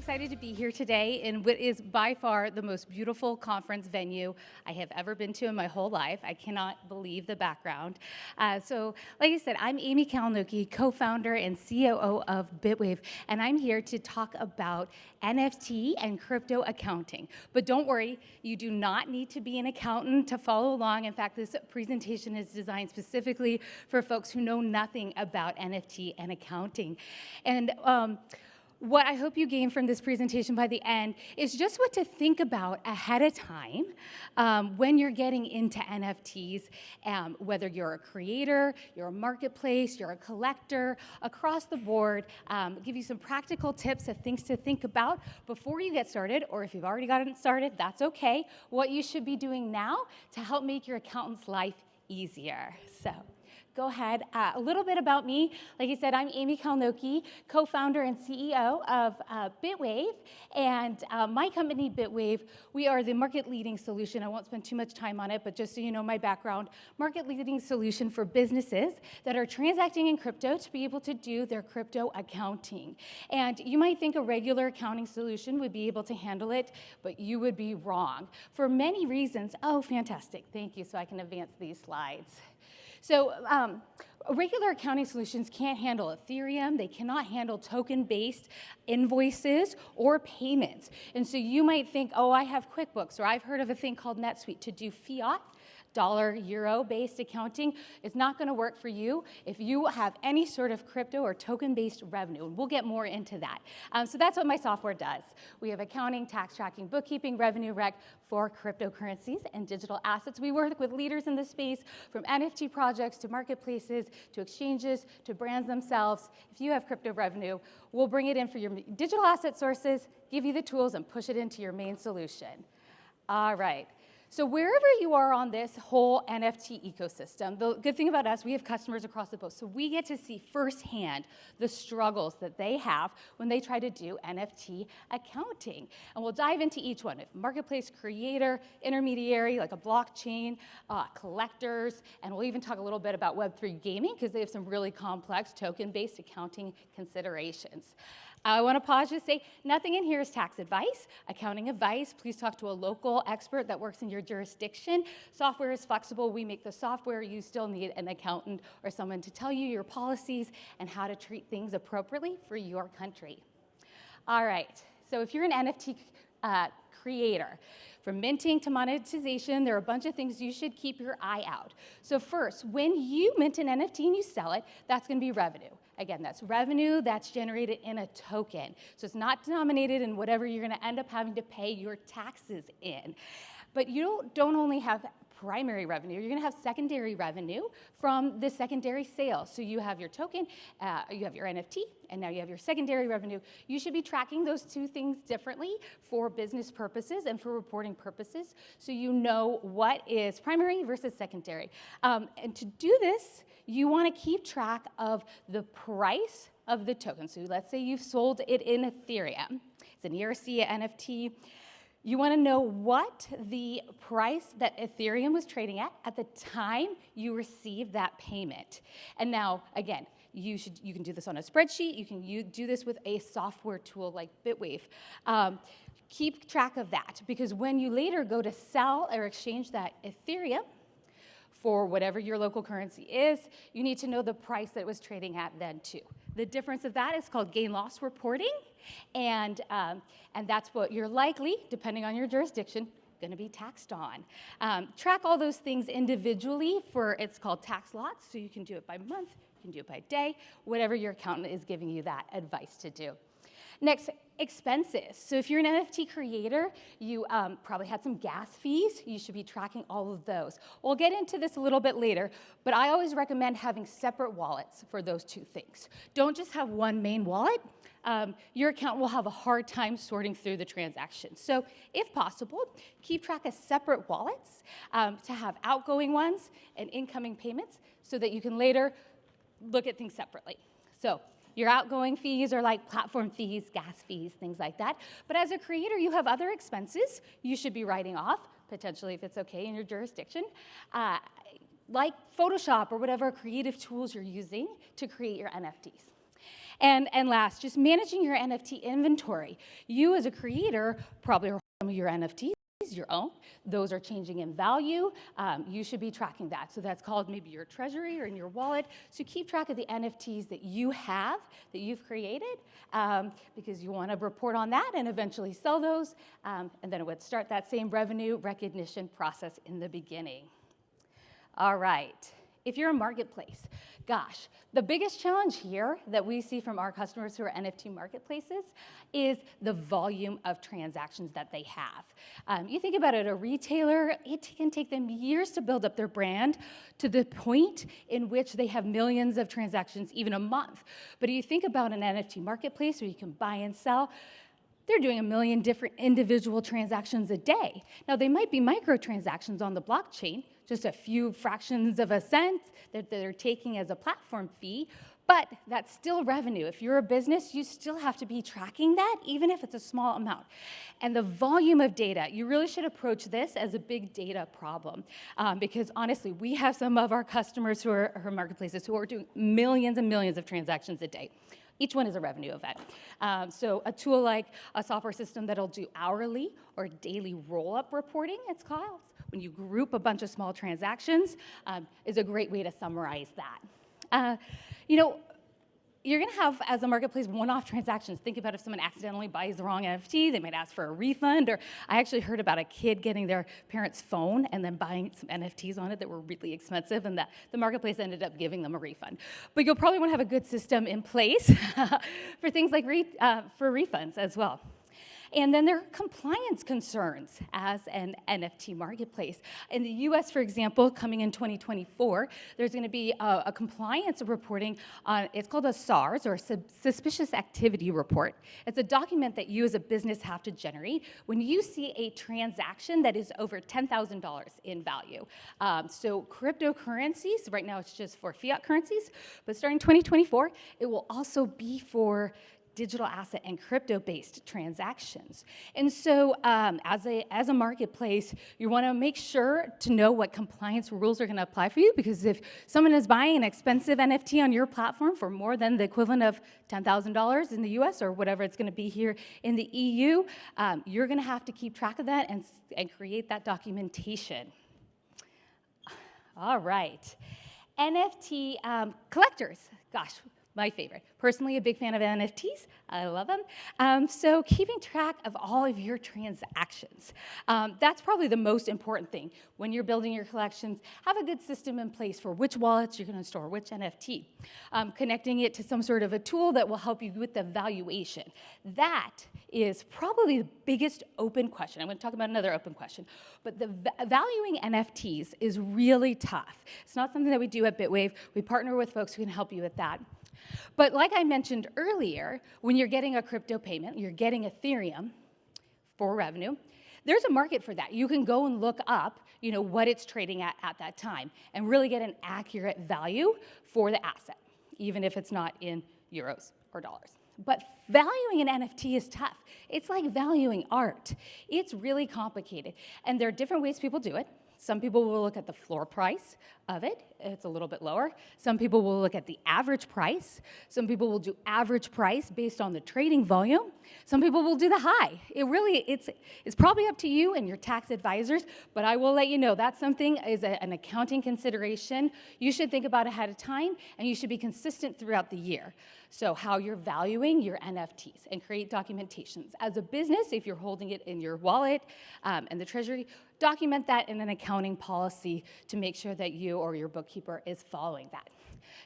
excited to be here today in what is by far the most beautiful conference venue I have ever been to in my whole life. I cannot believe the background. So, like I said, I'm Amy Kalnoki, co-founder and COO of Bitwave, and I'm here to talk about NFT and crypto accounting. But don't worry, you do not need to be an accountant to follow along. In fact, this presentation is designed specifically for folks who know nothing about NFT and accounting. And what I hope you gain from this presentation by the end is just what to think about ahead of time when you're getting into NFTs, whether you're a creator, you're a marketplace, you're a collector, across the board, give you some practical tips of things to think about before you get started, or if you've already gotten started, that's okay, what you should be doing now to help make your accountant's life easier. So, go ahead. A little bit about me. Like I said, I'm Amy Kalnoki, co-founder and CEO of Bitwave. And my company, Bitwave, we are the market-leading solution. I won't spend too much time on it, but just so you know my background, market-leading solution for businesses that are transacting in crypto to be able to do their crypto accounting. And you might think a regular accounting solution would be able to handle it, but you would be wrong. For many reasons. Oh, fantastic. Thank you. So I can advance these slides. So regular accounting solutions can't handle Ethereum. They cannot handle token-based invoices or payments. And so you might think, oh, I have QuickBooks, or I've heard of a thing called NetSuite to do fiat, dollar, euro-based accounting. It's not going to work for you if you have any sort of crypto or token-based revenue. And we'll get more into that. So that's what my software does. We have accounting, tax tracking, bookkeeping, revenue rec for cryptocurrencies and digital assets. We work with leaders in the space, from NFT projects to marketplaces to exchanges to brands themselves. If you have crypto revenue, we'll bring it in for your digital asset sources, give you the tools, and push it into your main solution. All right. So wherever you are on this whole NFT ecosystem, the good thing about us, we have customers across the board, so we get to see firsthand the struggles that they have when they try to do NFT accounting. And we'll dive into each one: marketplace, creator, intermediary, like a blockchain, collectors, and we'll even talk a little bit about Web3 gaming, because they have some really complex token-based accounting considerations. I want to pause to say nothing in here is tax advice, accounting advice. Please talk to a local expert that works in your jurisdiction. Software is flexible. We make the software. You still need an accountant or someone to tell you your policies and how to treat things appropriately for your country. All right, so if you're an NFT creator, from minting to monetization, there are a bunch of things you should keep your eye out. So first, when you mint an NFT and you sell it, that's going to be revenue. Again, that's revenue that's generated in a token. So it's not denominated in whatever you're going to end up having to pay your taxes in. But you don't only have primary revenue, you're going to have secondary revenue from the secondary sales. So you have your token, you have your NFT, and now you have your secondary revenue. You should be tracking those two things differently for business purposes and for reporting purposes, so you know what is primary versus secondary. And to do this, you want to keep track of the price of the token. So let's say you've sold it in Ethereum. It's an ERC NFT. You want to know what the price that Ethereum was trading at the time you received that payment. And now, again, you can do this on a spreadsheet. You can do this with a software tool like Bitwave. Keep track of that, because when you later go to sell or exchange that Ethereum for whatever your local currency is, you need to know the price that it was trading at then too. The difference of that is called gain-loss reporting, and that's what you're likely, depending on your jurisdiction, going to be taxed on. Track all those things individually it's called tax lots, so you can do it by month, you can do it by day, whatever your accountant is giving you that advice to do. Next, expenses. So if you're an NFT creator, you probably had some gas fees. You should be tracking all of those. We'll get into this a little bit later, but I always recommend having separate wallets for those two things. Don't just have one main wallet. Your account will have a hard time sorting through the transactions. So if possible, keep track of separate wallets to have outgoing ones and incoming payments so that you can later look at things separately. So your outgoing fees are like platform fees, gas fees, things like that. But as a creator, you have other expenses you should be writing off, potentially if it's okay in your jurisdiction, like Photoshop or whatever creative tools you're using to create your NFTs. And last, just managing your NFT inventory. You as a creator probably are some of your NFTs, your own. Those are changing in value. You should be tracking that. So that's called maybe your treasury or in your wallet. So keep track of the NFTs that you have, that you've created, because you want to report on that and eventually sell those. And then it would start that same revenue recognition process in the beginning. All right. If you're a marketplace, gosh, the biggest challenge here that we see from our customers who are NFT marketplaces is the volume of transactions that they have. You think about it, a retailer, it can take them years to build up their brand to the point in which they have millions of transactions even a month. But if you think about an NFT marketplace where you can buy and sell, they're doing 1 million different individual transactions a day. Now, they might be microtransactions on the blockchain, just a few fractions of a cent that they're taking as a platform fee, but that's still revenue. If you're a business, you still have to be tracking that, even if it's a small amount. And the volume of data, you really should approach this as a big data problem, because honestly, we have some of our customers who are marketplaces who are doing millions and millions of transactions a day. Each one is a revenue event. So a tool like a software system that'll do hourly or daily roll-up reporting, it's called, when you group a bunch of small transactions, is a great way to summarize that. You're going to have, as a marketplace, one-off transactions. Think about if someone accidentally buys the wrong NFT, they might ask for a refund. Or I actually heard about a kid getting their parents' phone and then buying some NFTs on it that were really expensive, and the marketplace ended up giving them a refund. But you'll probably want to have a good system in place for things like for refunds as well. And then there are compliance concerns as an NFT marketplace. In the US, for example, coming in 2024, there's going to be a compliance reporting on, it's called a SARS, or Suspicious Activity Report. It's a document that you as a business have to generate when you see a transaction that is over $10,000 in value. So cryptocurrencies, right now it's just for fiat currencies, but starting 2024, it will also be for digital asset and crypto-based transactions. And so as a marketplace, you want to make sure to know what compliance rules are going to apply for you, because if someone is buying an expensive NFT on your platform for more than the equivalent of $10,000 in the US or whatever it's going to be here in the EU, you're going to have to keep track of that and create that documentation. All right. NFT collectors, gosh, my favorite. Personally, a big fan of NFTs. I love them. So keeping track of all of your transactions. That's probably the most important thing. When you're building your collections, have a good system in place for which wallets you're going to store which NFT. Connecting it to some sort of a tool that will help you with the valuation. That is probably the biggest open question. I'm going to talk about another open question. But the valuing NFTs is really tough. It's not something that we do at Bitwave. We partner with folks who can help you with that. But like I mentioned earlier, when you're getting a crypto payment, you're getting Ethereum for revenue, there's a market for that. You can go and look up, what it's trading at that time and really get an accurate value for the asset, even if it's not in euros or dollars. But valuing an NFT is tough. It's like valuing art. It's really complicated. And there are different ways people do it. Some people will look at the floor price of it. It's a little bit lower. Some people will look at the average price. Some people will do average price based on the trading volume. Some people will do the high. It's probably up to you and your tax advisors, but I will let you know that's something is an accounting consideration you should think about ahead of time, and you should be consistent throughout the year. So how you're valuing your NFTs and create documentations. As a business, if you're holding it in your wallet and the treasury, document that in an accounting policy to make sure that you or your bookkeeper is following that.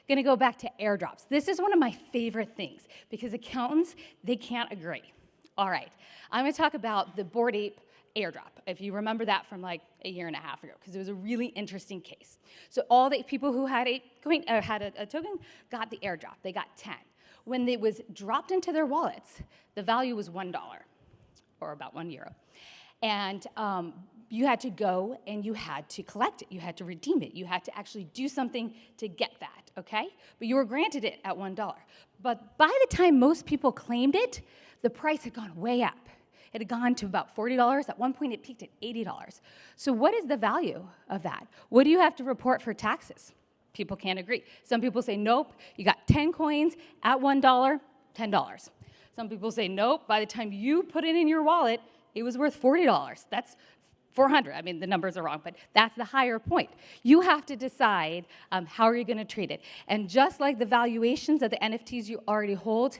Gonna go back to airdrops. This is one of my favorite things because accountants, they can't agree. All right, I'm gonna talk about the Bored Ape airdrop, if you remember that from like a year and a half ago, because it was a really interesting case. So all the people who had a token got the airdrop. They got 10. When it was dropped into their wallets, the value was $1, or about €1. And you had to go and you had to collect it. You had to redeem it. You had to actually do something to get that, okay? But you were granted it at $1. But by the time most people claimed it, the price had gone way up. It had gone to about $40. At one point, it peaked at $80. So what is the value of that? What do you have to report for taxes? people can't agree. Some people say, nope, you got 10 coins at $1, $10. Some people say, nope, by the time you put it in your wallet, it was worth $40. That's 400. I mean, the numbers are wrong, but that's the higher point. You have to decide how are you going to treat it. And just like the valuations of the NFTs you already hold,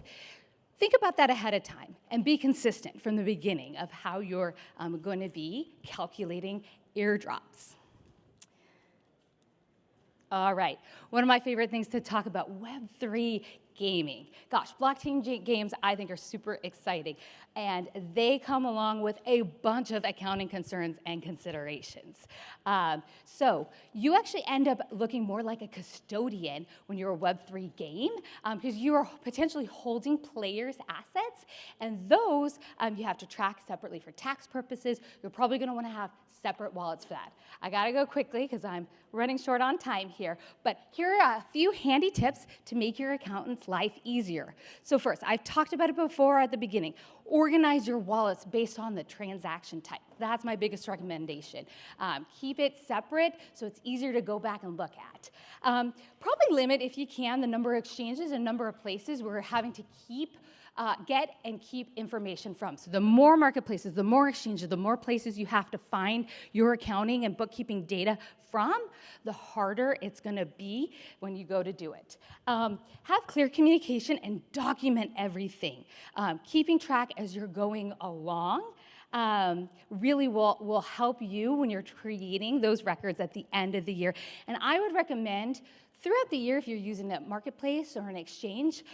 think about that ahead of time and be consistent from the beginning of how you're going to be calculating airdrops. All right, one of my favorite things to talk about, Web3 gaming. Gosh, blockchain games I think are super exciting, and they come along with a bunch of accounting concerns and considerations. So you actually end up looking more like a custodian when you're a Web3 game, because you are potentially holding players' assets, and those you have to track separately for tax purposes. You're probably going to want to have separate wallets for that. I gotta go quickly because I'm running short on time here, but here are a few handy tips to make your accountant's life easier. So first, I've talked about it before at the beginning. Organize your wallets based on the transaction type. That's my biggest recommendation. Keep it separate so it's easier to go back and look at. Probably limit, if you can, the number of exchanges and number of places where we're having to get and keep information from. So the more marketplaces, the more exchanges, the more places you have to find your accounting and bookkeeping data from, the harder it's going to be when you go to do it. Have clear communication and document everything. Keeping track as you're going along really will help you when you're creating those records at the end of the year. And I would recommend throughout the year, if you're using a marketplace or an exchange,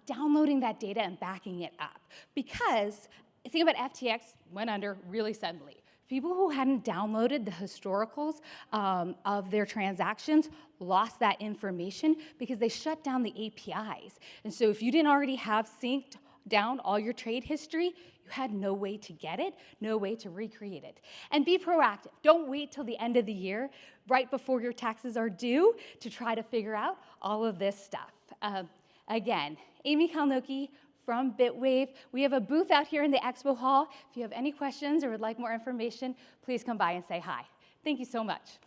downloading that data and backing it up. Because think about FTX went under really suddenly. People who hadn't downloaded the historicals of their transactions lost that information because they shut down the APIs. And so if you didn't already have synced down all your trade history, you had no way to get it, no way to recreate it. And be proactive. Don't wait till the end of the year, right before your taxes are due, to try to figure out all of this stuff. Again, Amy Kalnoki from Bitwave. We have a booth out here in the expo hall. If you have any questions or would like more information, please come by and say hi. Thank you so much.